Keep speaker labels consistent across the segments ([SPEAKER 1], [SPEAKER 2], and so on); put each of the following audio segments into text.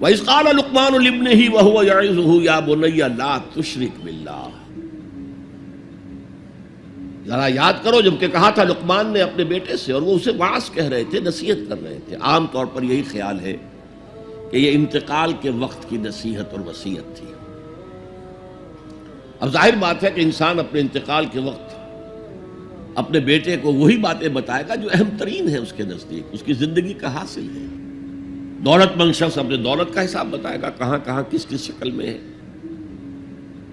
[SPEAKER 1] وَإِذْ قَالَ لُقْمَانُ لِابْنِهِ وَهُوَ يَعِظُهُ يَا بُنَيَّ لَا تُشْرِكْ بِاللَّهِ۔ ذرا یاد کرو جب کہ کہا تھا لقمان نے اپنے بیٹے سے، اور وہ اسے واعظ کہہ رہے تھے، نصیحت کر رہے تھے۔ عام طور پر یہی خیال ہے کہ یہ انتقال کے وقت کی نصیحت اور وصیت تھی۔ اب ظاہر بات ہے کہ انسان اپنے انتقال کے وقت اپنے بیٹے کو وہی باتیں بتائے گا جو اہم ترین ہے اس کے نزدیک، اس کی زندگی کا حاصل ہے۔ دولت مند شخص اپنے دولت کا حساب بتائے گا، کہاں کہاں کس کس شکل میں ہے۔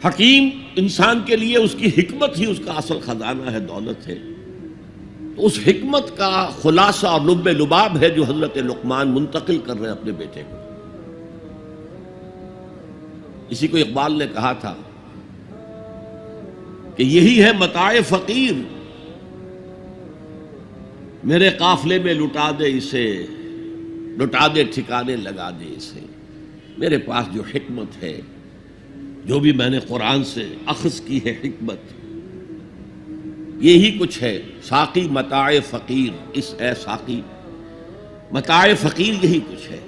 [SPEAKER 1] حکیم انسان کے لیے اس کی حکمت ہی اس کا اصل خزانہ ہے، دولت ہے۔ تو اس حکمت کا خلاصہ اور لب لباب ہے جو حضرت لقمان منتقل کر رہے ہیں اپنے بیٹے کو۔ اسی کو اقبال نے کہا تھا کہ یہی ہے متاع فقیر، میرے قافلے میں لٹا دے اسے، لٹا دے ٹھکانے لگا دے اسے۔ میرے پاس جو حکمت ہے، جو بھی میں نے قرآن سے اخذ کی ہے حکمت، یہی کچھ ہے۔ ساقی متاع فقیر، اس اے ساقی متاع فقیر یہی کچھ ہے،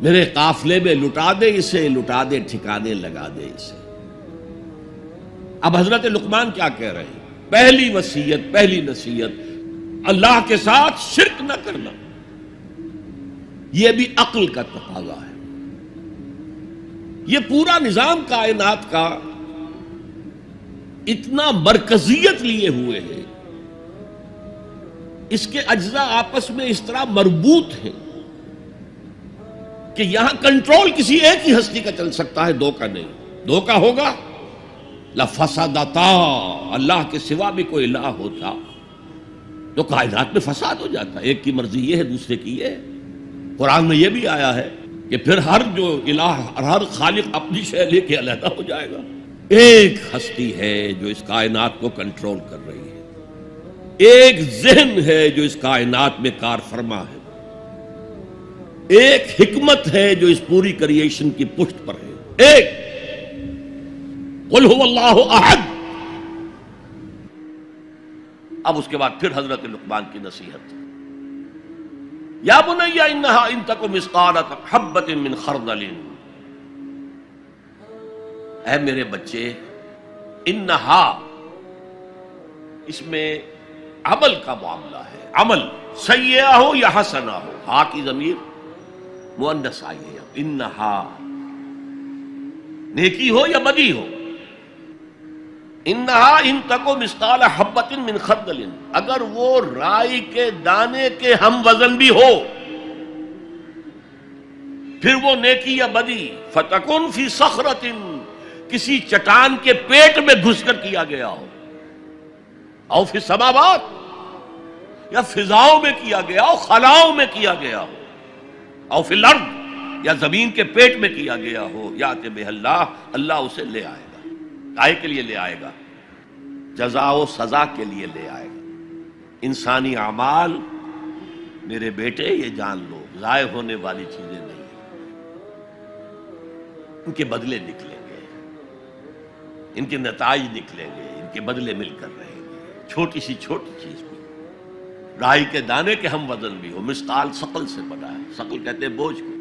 [SPEAKER 1] میرے قافلے میں لٹا دے اسے، لٹا دے ٹھکانے لگا دے اسے۔ اب حضرت لقمان کیا کہہ رہے ہیں؟ پہلی وصیت، پہلی نصیحت، اللہ کے ساتھ شرک نہ کرنا۔ یہ بھی عقل کا تقاضا ہے۔ یہ پورا نظام کائنات کا اتنا مرکزیت لیے ہوئے ہے، اس کے اجزاء آپس میں اس طرح مربوط ہیں کہ یہاں کنٹرول کسی ایک ہی ہستی کا چل سکتا ہے، دو کا نہیں۔ دو کا ہوگا لفسدتا، اللہ کے سوا بھی کوئی الہ ہوتا تو کائنات میں فساد ہو جاتا۔ ایک کی مرضی یہ ہے، دوسرے کی یہ ہے۔ قرآن میں یہ بھی آیا ہے کہ پھر ہر جو الہ، ہر خالق اپنی شے لے کے علیحدہ ہو جائے گا۔ ایک ہستی ہے جو اس کائنات کو کنٹرول کر رہی ہے، ایک ذہن ہے جو اس کائنات میں کار فرما ہے، ایک حکمت ہے جو اس پوری کریشن کی پشت پر ہے۔ ایک قل هو اللہ احد۔ اب اس کے بعد پھر حضرت لقمان کی نصیحت، یا بنی انہا ان تک مثقال حبۃ من خردل، اے میرے بچے، انہا اس میں عمل کا معاملہ ہے، عمل سیئہ ہو یا حسنہ ہو، ہا کی ضمیر مؤنث آئی ہے۔ انہا نیکی ہو یا بدی ہو، انہا ان تکو مثقال حبۃ من خردل، اگر وہ رائی کے دانے کے ہم وزن بھی ہو، پھر وہ نیکی یا بدی، فتکن فی صخرۃ، کسی چٹان کے پیٹ میں گھس کر کیا گیا ہو، او فی السماوات، یا فضاؤں میں کیا گیا ہو، خلاؤں میں کیا گیا ہو، او فی الارض، یا زمین کے پیٹ میں کیا گیا ہو، یات بہ اللہ، اللہ اسے لے آئے گا۔ کائے کے لیے لے آئے گا؟ جزا و سزا کے لیے لے آئے گا۔ انسانی اعمال میرے بیٹے یہ جان لو ضائع ہونے والی چیزیں نہیں ہیں، ان کے بدلے نکلیں گے، ان کے نتائج نکلیں گے، ان کے بدلے مل کر رہیں گے۔ چھوٹی سی چھوٹی چیز بھی، رائی کے دانے کے ہم وزن بھی ہو، مثقال ثقل سے بنا ہے، ثقل کہتے ہیں بوجھ کو،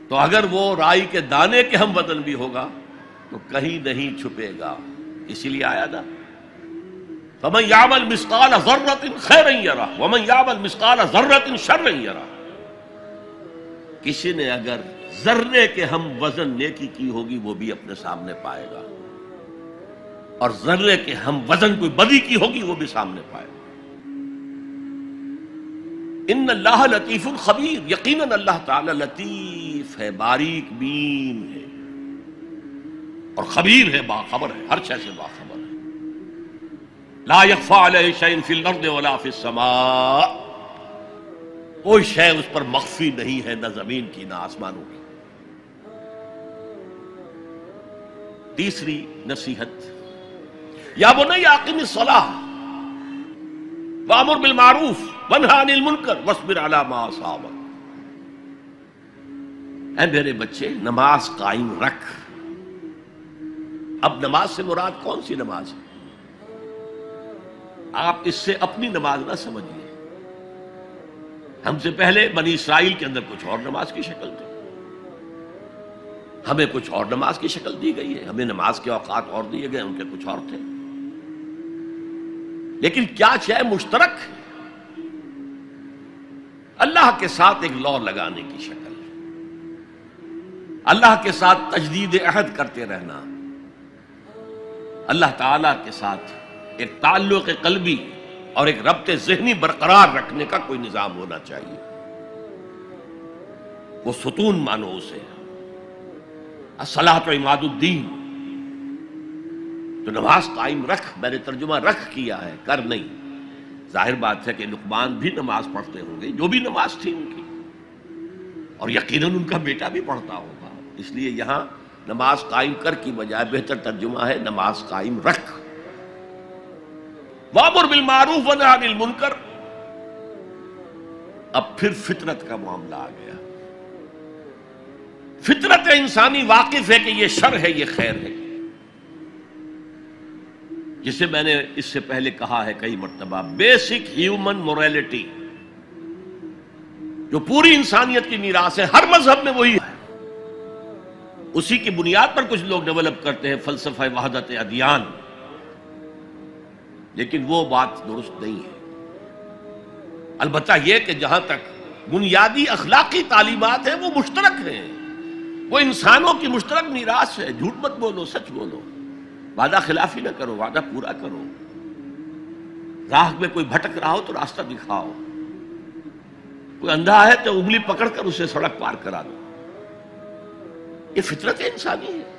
[SPEAKER 1] تو اگر وہ رائی کے دانے کے ہم وزن بھی ہوگا تو کہیں نہیں چھپے گا۔ اسی لیے آیا نا فَمَنْ يَعْمَلْ مِثْقَالَ ذَرَّةٍ خَيْرًا يَرَهُ وَمَنْ يَعْمَلْ مِثْقَالَ ذَرَّةٍ شَرًّا يَرَهُ، کسی نے اگر ذرے کے ہم وزن نیکی کی ہوگی وہ بھی اپنے سامنے پائے گا، اور ذرے کے ہم وزن کوئی بدی کی ہوگی وہ بھی سامنے پائے گا۔ ان اللہ لطیف خبیر، یقیناً اللہ تعالی لطیف ہے، باریک بین ہے، اور خبیر ہے، باخبر ہے، ہر شے سے باخبر ہے۔ لا یخفی علیہ شیء فی الارض ولا فی السماء، کوئی شے اس پر مخفی نہیں ہے، نہ زمین کی نہ آسمانوں کی۔ تیسری نصیحت، یا بنی اقم الصلاۃ وامر بالمعروف وانہی عن المنکر واصبر علی ما اصابک، اے میرے بچے نماز قائم رکھ۔ اب نماز سے مراد کون سی نماز ہے؟ آپ اس سے اپنی نماز نہ سمجھیے، ہم سے پہلے بنی اسرائیل کے اندر کچھ اور نماز کی شکل تھی، ہمیں کچھ اور نماز کی شکل دی گئی ہے، ہمیں نماز کے اوقات اور دیے گئے، ان کے کچھ اور تھے، لیکن کیا شے مشترک ہے؟ اللہ کے ساتھ ایک لا لگانے کی شکل، اللہ کے ساتھ تجدید عہد کرتے رہنا، اللہ تعالیٰ کے ساتھ ایک تعلق قلبی اور ایک ربط ذہنی برقرار رکھنے کا کوئی نظام ہونا چاہیے۔ وہ ستون مانو اسے، الصلاۃ عماد الدین، تو نماز قائم رکھ، میں نے ترجمہ رکھ کیا ہے، کر نہیں۔ ظاہر بات ہے کہ لقمان بھی نماز پڑھتے ہوں گے، جو بھی نماز تھی ان کی، اور یقیناً ان کا بیٹا بھی پڑھتا ہوگا، اس لیے یہاں نماز قائم کر کی بجائے بہتر ترجمہ ہے نماز قائم رکھ۔ وَأْمُرْ بِالْمَعْرُوفِ وَانْهَ عَنِ الْمُنْكَرِ، اب پھر فطرت کا معاملہ آ گیا۔ فطرت انسانی واقف ہے کہ یہ شر ہے، یہ خیر ہے، جسے میں نے اس سے پہلے کہا ہے کئی مرتبہ، بیسک ہیومن موریلٹی، جو پوری انسانیت کی میراث ہے، ہر مذہب میں وہی ہے، اسی کی بنیاد پر کچھ لوگ ڈیولپ کرتے ہیں فلسفہ وحدت ادیان، لیکن وہ بات درست نہیں ہے۔ البتہ یہ کہ جہاں تک بنیادی اخلاقی تعلیمات ہیں وہ مشترک ہیں، وہ انسانوں کی مشترک میراث ہے۔ جھوٹ مت بولو، سچ بولو، وعدہ خلافی نہ کرو، وعدہ پورا کرو، راہ میں کوئی بھٹک رہا ہو تو راستہ دکھاؤ، کوئی اندھا ہے تو انگلی پکڑ کر اسے سڑک پار کرا دو، یہ فطرت انسانی ہے۔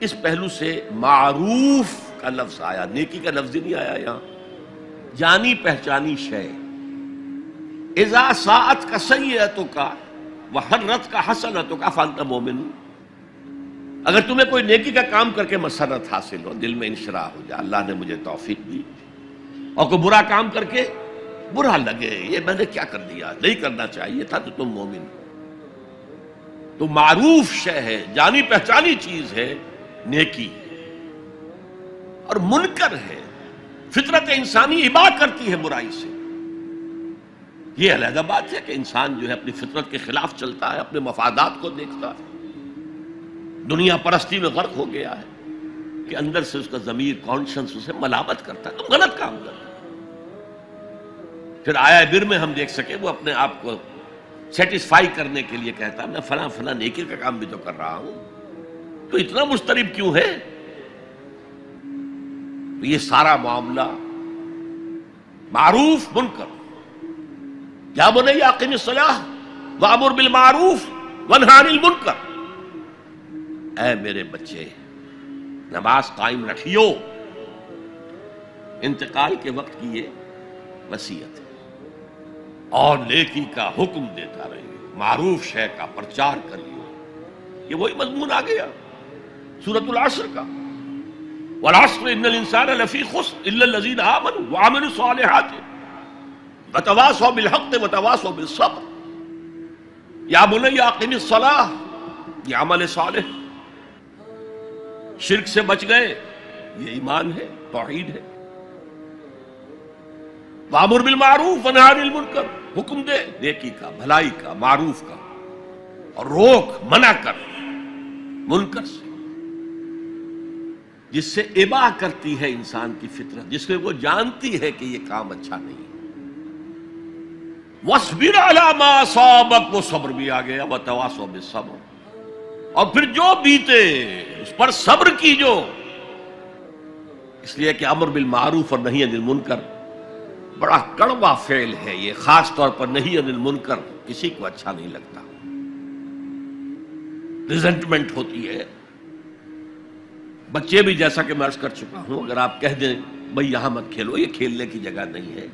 [SPEAKER 1] اس پہلو سے معروف کا لفظ آیا، نیکی کا لفظ نہیں آیا یہاں، جانی پہچانی شے۔ اذا ساعت کا سیئتک وحرت کا حسنتک فانت مومن، اگر تمہیں کوئی نیکی کا کام کر کے مسرت حاصل ہو، دل میں انشراح ہو جائے اللہ نے مجھے توفیق دی، اور کوئی برا کام کر کے برا لگے یہ میں نے کیا کر دیا، نہیں کرنا چاہیے تھا، تو تم مومن۔ تو معروف شے ہے، جانی پہچانی چیز ہے نیکی، اور منکر ہے، فطرت انسانی ابا کرتی ہے برائی سے۔ یہ علیحدہ بات ہے کہ انسان جو ہے اپنی فطرت کے خلاف چلتا ہے، اپنے مفادات کو دیکھتا ہے، دنیا پرستی میں غرق ہو گیا ہے کہ اندر سے اس کا ضمیر کانشنس اسے ملامت کرتا ہے، تم غلط کام کرتے۔ پھر آیا بر میں ہم دیکھ سکے وہ اپنے آپ کو سیٹسفائی کرنے کے لیے کہتا ہے میں فلاں فلاں نیکی کا کام بھی تو کر رہا ہوں، تو اتنا مضطرب کیوں ہے؟ تو یہ سارا معاملہ معروف منکر، یا بنی اقم الصلاۃ وامر بالمعروف وانہی عن المنکر، اے میرے بچے نماز قائم رکھیو۔ انتقال کے وقت کی یہ وصیت ہے، اور نیکی کا حکم دیتا رہیے، معروف شے کا پرچار کریو۔ یہ وہی مضمون آ گیا سورۃ العصر کا، والعصر ان الانسان لفی خسر الا الذین آمنوا وعملوا الصالحات وتواصوا بالحق وتواصوا بالصبر۔ یا بنی اقم الصلاۃ، یہ عمل صالح، شرک سے بچ گئے، یہ ایمان ہے، توحید ہے۔ وامر بالمعروف ونہی عن المنکر، حکم دے نیکی کا، بھلائی کا، معروف کا، اور روک منع کر منکر سے، جس سے ابا کرتی ہے انسان کی فطرت، جس میں وہ جانتی ہے کہ یہ کام اچھا نہیں۔ وَاصْبِرْ عَلَىٰ مَا أَصَابَكَ، وہ صبر بھی آ گیا، وَتَوَاصَوْا بِالصَّبْرِ، اور پھر جو بیتے اس پر صبر کیجو، اس لیے کہ امر بالمعروف اور نہی عن المنکر بڑا کڑوا فعل ہے یہ، خاص طور پر نہی عن المنکر کسی کو اچھا نہیں لگتا، ریزنٹمنٹ ہوتی ہے۔ بچے بھی جیسا کہ میں عرض کر چکا ہوں، اگر آپ کہہ دیں بھئی یہاں مت کھیلو، یہ کھیلنے کی جگہ نہیں ہے،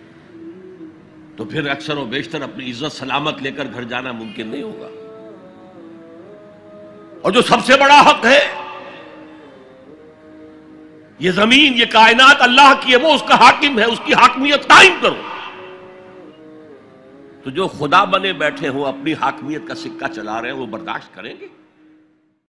[SPEAKER 1] تو پھر اکثر و بیشتر اپنی عزت سلامت لے کر گھر جانا ممکن نہیں ہوگا۔ اور جو سب سے بڑا حق ہے، یہ زمین، یہ کائنات اللہ کی ہے، وہ اس کا حاکم ہے، اس کی حاکمیت قائم کرو۔ تو جو خدا بنے بیٹھے ہوں اپنی حاکمیت کا سکہ چلا رہے ہیں، وہ برداشت کریں گے؟